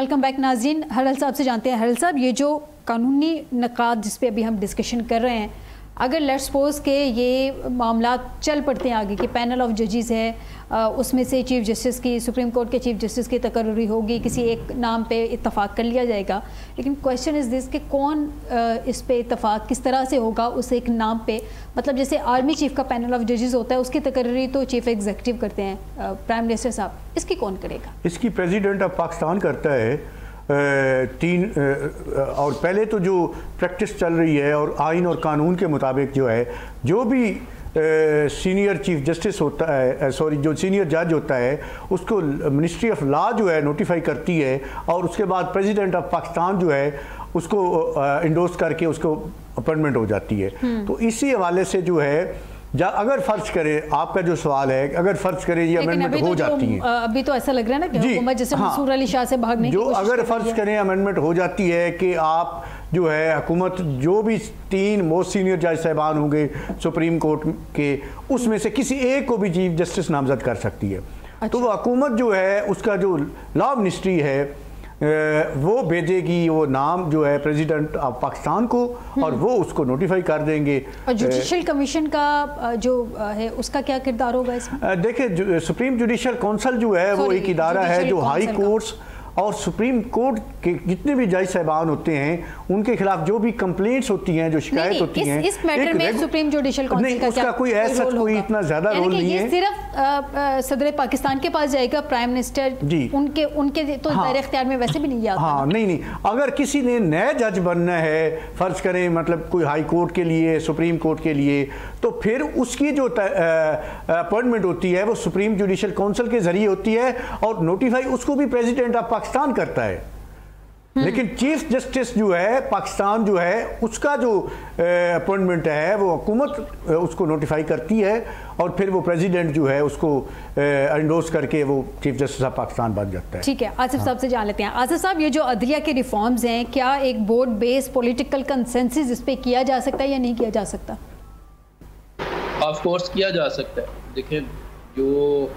Welcome back नाज़रीन। हरल साहब से जानते हैं। हरल साहब, ये जो कानूनी नकात जिस पे अभी हम डिस्कशन कर रहे हैं, अगर लेट्स सपोज के ये मामला चल पड़ते हैं आगे कि पैनल ऑफ जजेस है, उसमें से चीफ जस्टिस की, सुप्रीम कोर्ट के चीफ जस्टिस की तकर्री होगी, किसी एक नाम पे इत्तफाक कर लिया जाएगा, लेकिन क्वेश्चन इज़ दिस कि कौन इस पे इत्तफाक किस तरह से होगा उस एक नाम पे। मतलब जैसे आर्मी चीफ का पैनल ऑफ जजेस होता है, उसकी तकर्री तो चीफ एग्जीक्यूटिव करते हैं, प्राइम मिनिस्टर साहब, इसकी कौन करेगा? इसकी प्रेसिडेंट ऑफ पाकिस्तान करता है। और पहले तो जो प्रैक्टिस चल रही है और आइन और कानून के मुताबिक जो है, जो भी सीनियर चीफ जस्टिस होता है, जो सीनियर जज होता है, उसको मिनिस्ट्री ऑफ लॉ जो है नोटिफाई करती है और उसके बाद प्रेसिडेंट ऑफ पाकिस्तान जो है उसको इंडोर्स करके उसको अपॉइंटमेंट हो जाती है। तो इसी हवाले से जो है, अगर फर्ज करें, आपका जो सवाल है, अगर फर्ज करें ये अमेंडमेंट हो जाती है, अभी तो ऐसा लग रहा है ना कि हुकूमत जैसे मंसूर अली शाह से भागने जो अगर फर्ज करें अमेंडमेंट हो जाती है कि आप जो है हुकूमत जो भी 3 मोस्ट सीनियर जज साहबान होंगे सुप्रीम कोर्ट के, उसमें से किसी एक को भी चीफ जस्टिस नामजद कर सकती है। अच्छा। तो वो हुकूमत जो है उसका जो लॉ मिनिस्ट्री है वो भेजेगी वो नाम जो है प्रेसिडेंट ऑफ पाकिस्तान को और वो उसको नोटिफाई कर देंगे। और जुडिशल कमीशन का जो है उसका क्या किरदार होगा इसमें? देखिए, सुप्रीम जुडिशल काउंसिल जो है वो एक इदारा है जो हाई कोर्ट्स और सुप्रीम कोर्ट के जितने भी जज साहबान होते हैं उनके खिलाफ जो भी कंप्लेंट्स होती हैं, जो शिकायत होती हैं, इस मैटर में सुप्रीम जुडिशल काउंसिल का उसका कोई ऐसा कोई इतना ज्यादा रोल नहीं है। सिर्फ सदर पाकिस्तान के पास जाएगा, प्राइम मिनिस्टर जी उनके तो दायरे इख्तियार में वैसे भी नहीं आता। हाँ, नहीं, अगर किसी ने नया जज बनना है, फर्ज करें मतलब कोई हाई कोर्ट के लिए, सुप्रीम कोर्ट के लिए, तो फिर उसकी जो अपॉइंटमेंट होती है वो सुप्रीम जुडिशल काउंसिल के जरिए होती है और नोटिफाई उसको भी प्रेसिडेंट ऑफ पाकिस्तान करता है। लेकिन चीफ जस्टिस जो है पाकिस्तान जो है उसका जो अपॉइंटमेंट है वो हुकूमत उसको नोटिफाई करती है और फिर वो प्रेसिडेंट जो है उसको एंडोर्स करके वो चीफ जस्टिस ऑफ पाकिस्तान बन जाता है। ठीक है, आसिफ साहब से जान लेते हैं। आसिफ साहब, ये जो अदलिया के रिफॉर्म्स हैं, क्या एक बोर्ड बेस्ड पॉलिटिकल कंसेंसस इस पे किया जा सकता है या नहीं किया जा सकता? ऑफ कोर्स किया जा सकता है। देखिए, जो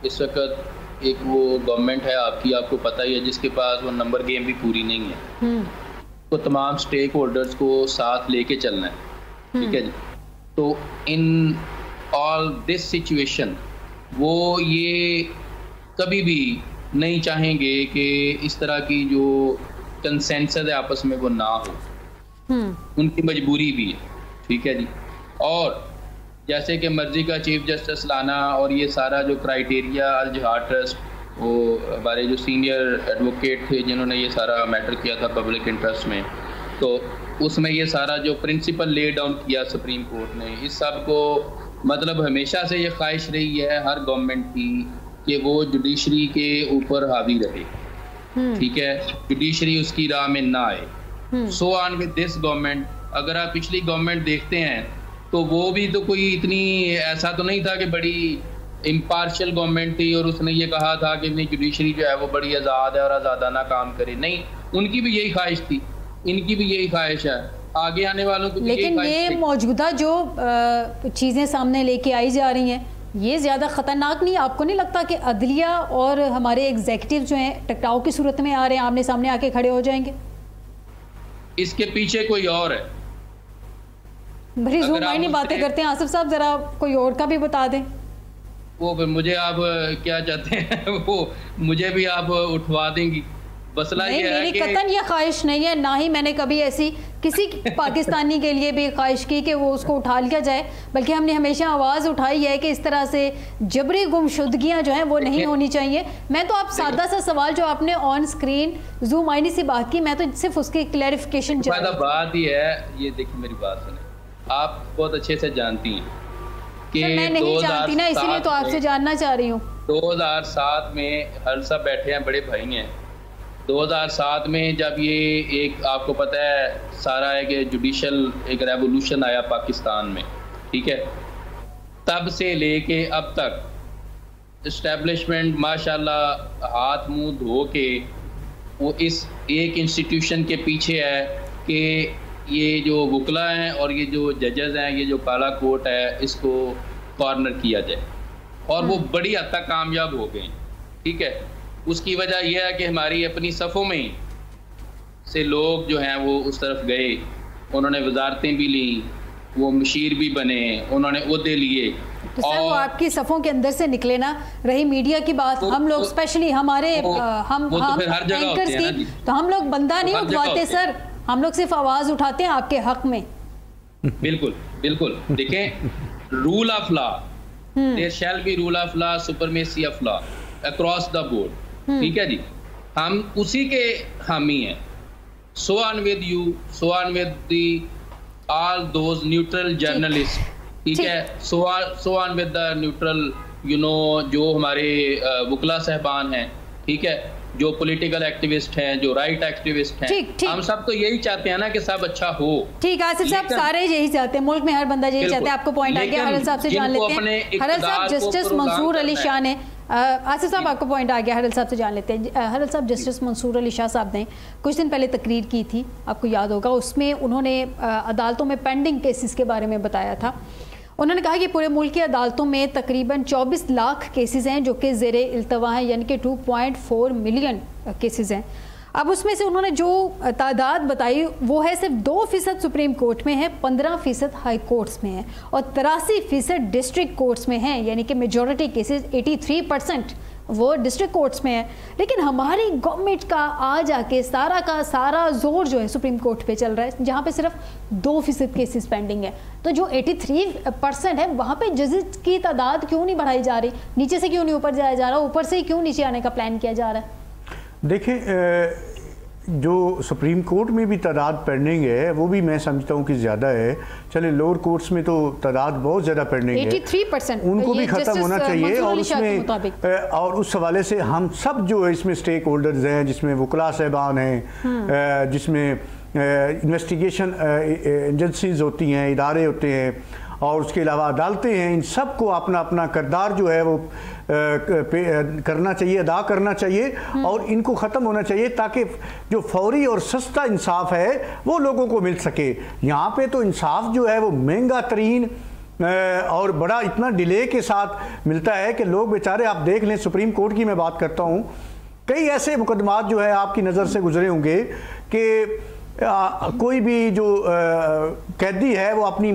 इस वक्त एक वो गवर्नमेंट है आपकी, आपको पता ही है, जिसके पास वो नंबर गेम भी पूरी नहीं है, तो तमाम स्टेक होल्डर्स को साथ लेके चलना है, ठीक है जी। तो इन ऑल दिस सिचुएशन वो ये कभी भी नहीं चाहेंगे कि इस तरह की जो कंसेंसस है आपस में वो ना हो, उनकी मजबूरी भी है, ठीक है जी। और जैसे कि मर्जी का चीफ जस्टिस लाना और ये सारा जो क्राइटेरिया, अल जिहाद ट्रस्ट, वो हमारे जो सीनियर एडवोकेट थे जिन्होंने ये सारा मैटर किया था पब्लिक इंटरेस्ट में, तो उसमें ये सारा जो प्रिंसिपल ले डाउन किया सुप्रीम कोर्ट ने, इस सब को मतलब हमेशा से ये ख्वाहिश रही है हर गवर्नमेंट की कि वो जुडिशरी के ऊपर हावी रहे, ठीक है, जुडिशरी उसकी राह में ना आए। सो ऑन विद दिस गवर्नमेंट। अगर आप पिछली गवर्नमेंट देखते हैं तो वो भी तो कोई इतनी ऐसा तो नहीं था कि बड़ी इम्पार्शियल गवर्नमेंट थी और उसने ये कहा था कि नहीं जुडिशरी जो है वो बड़ी आज़ाद है और आज़ादाना काम करे। नहीं, उनकी भी यही ख्वाहिश थी, इनकी भी यही ख्वाहिश है, आगे आने वालों की भी यही ख्वाहिश। लेकिन ये मौजूदा जो चीज़ें सामने लेके आई जा रही हैं, ये ज़्यादा ख़तरनाक नहीं? आपको नहीं लगता कि अदलिया और हमारे एग्जीक्यूटिव जो हैं टकराव की सूरत में आ रहे हैं, आमने सामने आके खड़े हो जाएंगे? इसके पीछे कोई और है। बड़ी ज़ुबानी बातें करते हैं आसिफ साहब, जरा कोई और का भी बता दें। वो फिर मुझे आप क्या चाहते हैं वो मुझे भी आप उठवा देंगी? मसला ये है कि कतन ये ख्वाहिश नहीं है, ना ही मैंने कभी ऐसी किसी पाकिस्तानी के लिए भी ख्वाहिश की कि वो उसको उठा लिया जाए, बल्कि हमने हमेशा आवाज़ उठाई है कि इस तरह से जबरी गुमशुदगियाँ जो हैं वो नहीं होनी चाहिए। मैं तो आप सादा सा सवाल जो आपने ऑन स्क्रीन जूम आईनी से बात की, मैं तो सिर्फ उसकी क्लैरिफिकेशन बात ही है। ये देखिए, मेरी बात सुने, आप बहुत अच्छे से जानती हैं कि मैं नहीं जानती ना, इसीलिए तो आपसे जानना चाह रही हूँ। 2007 में हर सब बैठे हैं, बड़े भाई हैं। 2007 में जब ये एक आपको पता है सारा है कि जुडिशल एक रेवोल्यूशन आया पाकिस्तान में, ठीक है, तब से लेके अब तक इस्टेब्लिशमेंट माशाल्लाह हाथ मुंह धो के वो इस एक इंस्टीट्यूशन के पीछे है कि ये जो वकला हैं और ये जो जजेस हैं, ये जो काला कोर्ट है, इसको कॉर्नर किया जाए, और वो बड़ी हद तक कामयाब हो गए, ठीक है। उसकी वजह यह है कि हमारी अपनी सफ़ों में से लोग जो हैं वो उस तरफ गए, उन्होंने वजारतें भी ली, वो मशीर भी बने, उन्होंने ओहदे लिए। तो सर वो आपकी सफ़ों के अंदर से निकले ना। रही मीडिया की बात, हम लोग स्पेशली हमारे हम एंकर्स की, तो हम लोग बंदा नहीं उठवाते सर, हम लोग सिर्फ आवाज़ उठाते हैं आपके हक में। बिल्कुल बिल्कुल। देखें, rule of law, there shall be rule of law, supremacy of law across the board, ठीक है जी, हम उसी के हामी हैं। So on with you, so on with the all those neutral journalist, ठीक है, so on with the neutral you know, जो हमारे वकला साहबान हैं, ठीक है, जो पॉलिटिकल एक्टिविस्ट हैं, जो राइट एक्टिविस्ट हैं, हम सब तो यही चाहते हैं ना कि सब अच्छा हो। ठीक है आसिफ साहब, सारे यही चाहते हैं, मुल्क में हर बंदा यही चाहता है। आपको पॉइंट आ गया, हरल साहब से जान लेते हैं। हरल साहब, जस्टिस मंसूर अली शाह ने, आसिफ साहब आपको पॉइंट आ गया, हरल साहब से जान लेते हैं। हरल साहब, जस्टिस मंसूर अली शाह साहब ने कुछ दिन पहले तकरीर की थी, आपको याद होगा, उसमें उन्होंने अदालतों में पेंडिंग केसेस के बारे में बताया था। उन्होंने कहा कि पूरे मुल्क की अदालतों में तकरीबन 24 लाख केसेस हैं जो कि ज़ेरे इल्तवा हैं, यानी कि 2.4 मिलियन केसेस हैं। अब उसमें से उन्होंने जो तादाद बताई वो है सिर्फ 2% सुप्रीम कोर्ट में है, 15% हाई कोर्ट्स में है और 83% डिस्ट्रिक्ट कोर्ट्स में हैं, यानी कि मेजॉरिटी केसेस 83% वो डिस्ट्रिक्ट कोर्ट्स में है। लेकिन हमारी गवर्नमेंट का आज आके सारा का सारा जोर जो है सुप्रीम कोर्ट पे चल रहा है, जहाँ पे सिर्फ 2% केसेस पेंडिंग है। तो जो 83% है वहाँ पे जजेस की तादाद क्यों नहीं बढ़ाई जा रही? नीचे से क्यों नहीं ऊपर जाया जा रहा? ऊपर से ही क्यों नीचे आने का प्लान किया जा रहा है? देखिए, जो सुप्रीम कोर्ट में भी तादाद पेंडिंग है वो भी मैं समझता हूँ कि ज़्यादा है। चले लोअर कोर्ट्स में तो तादाद बहुत ज़्यादा पेंडिंग है, 83% उनको भी ख़त्म होना चाहिए। और उसमें और उस हवाले से हम सब जो है इसमें स्टेक होल्डर्स हैं, जिसमें वकला साहबान हैं, जिसमें इन्वेस्टिगेशन एजेंसीज होती हैं, इदारे होते हैं, और उसके अलावा अदालतें हैं, इन सब को अपना अपना किरदार जो है वो करना चाहिए, अदा करना चाहिए और इनको ख़त्म होना चाहिए ताकि जो फौरी और सस्ता इंसाफ है वो लोगों को मिल सके। यहाँ पे तो इंसाफ जो है वो महंगा तरीन और बड़ा इतना डिले के साथ मिलता है कि लोग बेचारे, आप देख लें, सुप्रीम कोर्ट की मैं बात करता हूँ, कई ऐसे मुकदमात जो है आपकी नज़र से गुजरे होंगे कि कोई भी जो कैदी है वो अपनी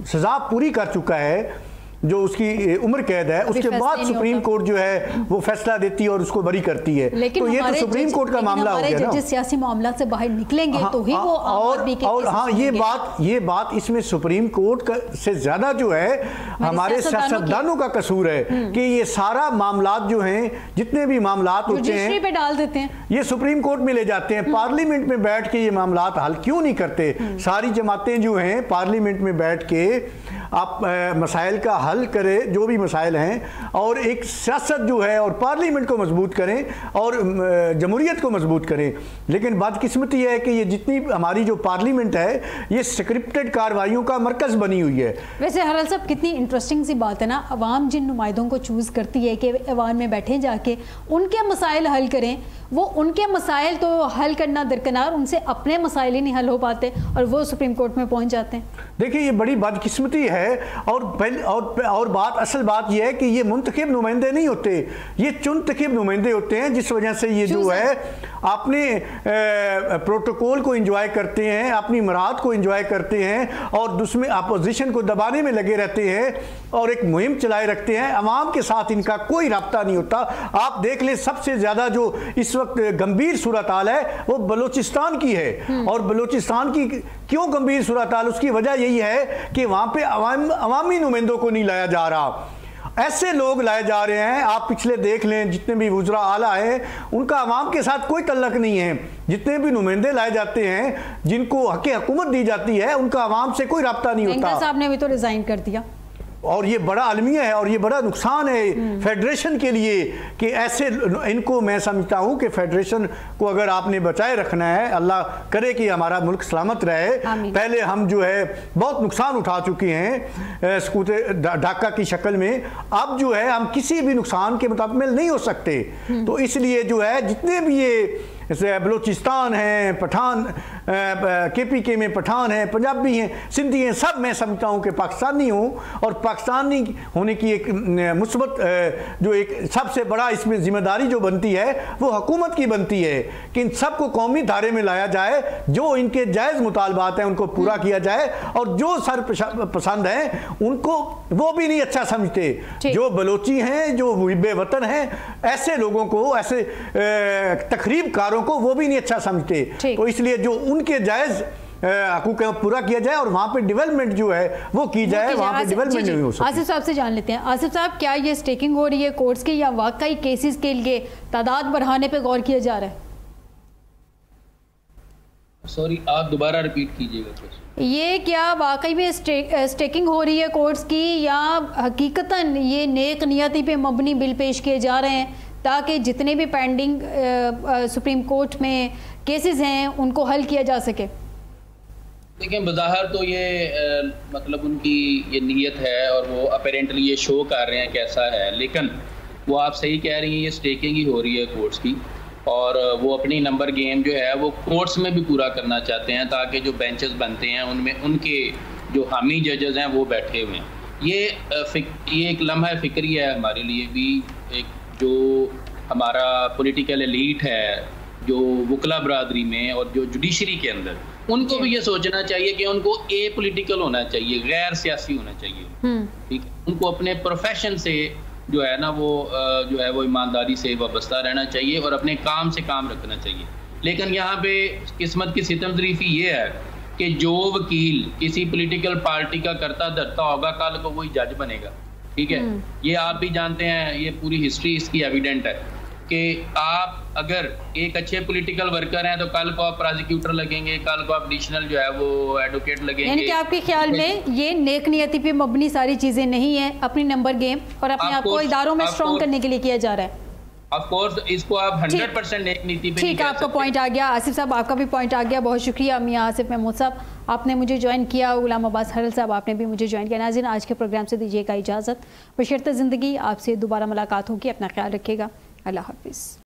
सज़ा पूरी कर चुका है, जो उसकी उम्र कैद है, उसके बाद सुप्रीम कोर्ट जो है वो फैसला देती है और उसको बरी करती है। लेकिन तो ये तो सुप्रीम कोर्ट का मामला हो गया ना। सियासी मामला से बाहर निकलेंगे तो ही वो और हाँ, ये बात इसमें सुप्रीम कोर्ट से ज्यादा जो है हमारे सियासतदानों का कसूर है कि ये सारा मामलात जो हैं, जितने भी मामलात होते हैं पे डाल देते हैं, ये सुप्रीम कोर्ट में ले जाते हैं। पार्लियामेंट में बैठ के ये मामलात हल क्यों नहीं करते? सारी जमातें जो हैं पार्लियामेंट में बैठ के आप मसाइल का हल करें, जो भी मसाइल हैं, और एक सियासत जो है और पार्लियामेंट को मजबूत करें और जमहूरियत को मजबूत करें। लेकिन बदकिस्मती है कि ये जितनी हमारी जो पार्लियामेंट है ये स्क्रिप्टेड कार्रवाइयों का मरकज़ बनी हुई है। वैसे हरल साहब, कितनी इंटरेस्टिंग सी बात है ना, अवाम जिन नुमाइंदों को चूज़ करती है कि अवाम में बैठे जाके उनके मसाइल हल करें, वो उनके मसाइल तो हल करना दरकिनार, उनसे अपने मसाइल ही नहीं हल हो पाते और वो सुप्रीम कोर्ट में पहुंच जाते हैं। देखिए, ये बड़ी बदकिस्मती है। और बात, असल बात ये है कि ये मुंतखब नुमाइंदे नहीं होते, ये चुनतखब नुमाइंदे होते हैं, जिस वजह से ये जो है अपने प्रोटोकॉल को एंजॉय करते हैं, अपनी मराद को एंजॉय करते हैं और दूसरे अपोजिशन को दबाने में लगे रहते हैं और एक मुहिम चलाए रखते हैं। अवाम के साथ इनका कोई रब्ता नहीं होता। आप देख लें, सबसे ज़्यादा जो इस वक्त गंभीर सूरत हाल है वो बलूचिस्तान की है। और बलूचिस्तान की क्यों गंभीर सूरत हाल? उसकी वजह यही है कि वहाँ पे अवामी नुमाइंदों को नहीं लाया जा रहा, ऐसे लोग लाए जा रहे हैं। आप पिछले देख लें, जितने भी वुज़रा आला हैं उनका अवाम के साथ कोई तल्लक नहीं है। जितने भी नुमाइंदे लाए जाते हैं, जिनको हक़ हुकूमत दी जाती है, उनका अवाम से कोई रब्ता नहीं होता। साहब ने भी तो रिजाइन कर दिया और ये बड़ा अलमिया है और ये बड़ा नुकसान है फेडरेशन के लिए कि ऐसे इनको, मैं समझता हूँ कि फेडरेशन को अगर आपने बचाए रखना है, अल्लाह करे कि हमारा मुल्क सलामत रहे। पहले हम जो है बहुत नुकसान उठा चुके हैं सकूते ढाका की शक्ल में, अब जो है हम किसी भी नुकसान के मुताबिक नहीं हो सकते। तो इसलिए जो है जितने भी ये बलूचिस्तान हैं, पठान KPK में पठान हैं, पंजाबी हैं, सिंधी हैं, सब मैं समझता हूँ कि पाकिस्तानी हूँ। और पाकिस्तानी होने की एक मुस्बत जो एक सबसे बड़ा इसमें जिम्मेदारी जो बनती है वो हुकूमत की बनती है कि इन सबको कौमी धारे में लाया जाए, जो इनके जायज़ मुतालबात हैं उनको पूरा किया जाए, और जो सर पसंद हैं उनको वो भी नहीं अच्छा समझते। जो बलोची हैं, जो मुहिब्बे वतन हैं, ऐसे लोगों को, ऐसे तकरीबकारों को वो भी नहीं अच्छा समझते। तो इसलिए जो उनके जायज़ हकूक़ पूरा किया जाए और वहाँ पे डेवलपमेंट जो है वो की जाए, वहाँ पे डेवलपमेंट नहीं हो सकती। आसिफ साहब से जान लेते हैं। आसिफ साहब, क्या ये स्टेकिंग हो रही है कोर्ट्स की, या वाकई केसेस के लिए तादाद बढ़ाने पे गौर किया जा रहा है? सॉरी, आप दोबारा रिपीट कीजिएगा। ये क्या वाकई में स्टेकिंग हो रही है कोर्ट्स की, या हकीकतन ये नेक नियति पे मबनी बिल पेश किए जा रहे हैं ताकि जितने भी पेंडिंग सुप्रीम कोर्ट में केसेस हैं उनको हल किया जा सके? देखिए, बज़ाहिर तो ये मतलब उनकी ये नीयत है और वो अपेरेंटली ये शो कर रहे हैं कैसा है, लेकिन वो आप सही कह रही हैं, ये स्टेकिंग ही हो रही है कोर्ट्स की, और वो अपनी नंबर गेम जो है वो कोर्ट्स में भी पूरा करना चाहते हैं ताकि जो बेंचेस बनते हैं उनमें उनके जो हामी जजेस हैं वो बैठे हुए हैं। ये एक लम्हा फ़िक्री है हमारे लिए भी, एक जो हमारा पॉलिटिकल एलीट है जो वकला बरादरी में और जो जुडिशरी के अंदर, उनको भी ये सोचना चाहिए कि उनको ए पॉलिटिकल होना चाहिए, गैर सियासी होना चाहिए। ठीक, उनको अपने प्रोफेशन से जो है ना वो जो है वो ईमानदारी से वाबस्ता रहना चाहिए और अपने काम से काम रखना चाहिए। लेकिन यहाँ पे किस्मत की सितम ज़रीफ़ी ये है कि जो वकील किसी पॉलिटिकल पार्टी का करता धरता होगा, कल को वही जज बनेगा। ठीक है, ये आप भी जानते हैं, ये पूरी हिस्ट्री इसकी एविडेंट है कि आप अगर एक अच्छे पॉलिटिकल वर्कर हैं तो कल को आप प्रोसिक्यूटर लगेंगे, कल को आप एडिशनल जो है वो एडवोकेट लगेंगे। यानी कि आपके ख्याल में ये नेक नियति पे मबनी सारी चीजें नहीं है, अपनी नंबर गेम और अपने आप को इदारों में स्ट्रॉन्ग करने के लिए किया जा रहा है? ऑफ कोर्स इसको आप 100% नेक नीति पे ठीक है, आपका पॉइंट आ गया। आसिफ साहब, आपका भी पॉइंट आ गया, बहुत शुक्रिया। मियां आसिफ महमूद साहब, आपने मुझे ज्वाइन किया, गुलाम अब्बास हरल साहब आपने भी मुझे ज्वाइन किया। नाज़रीन, आज के प्रोग्राम से दीजिएगा इजाज़त, बशर्ते ज़िंदगी आपसे दोबारा मुलाकात होगी। अपना ख्याल रखिएगा। अल्लाह हाफिज़।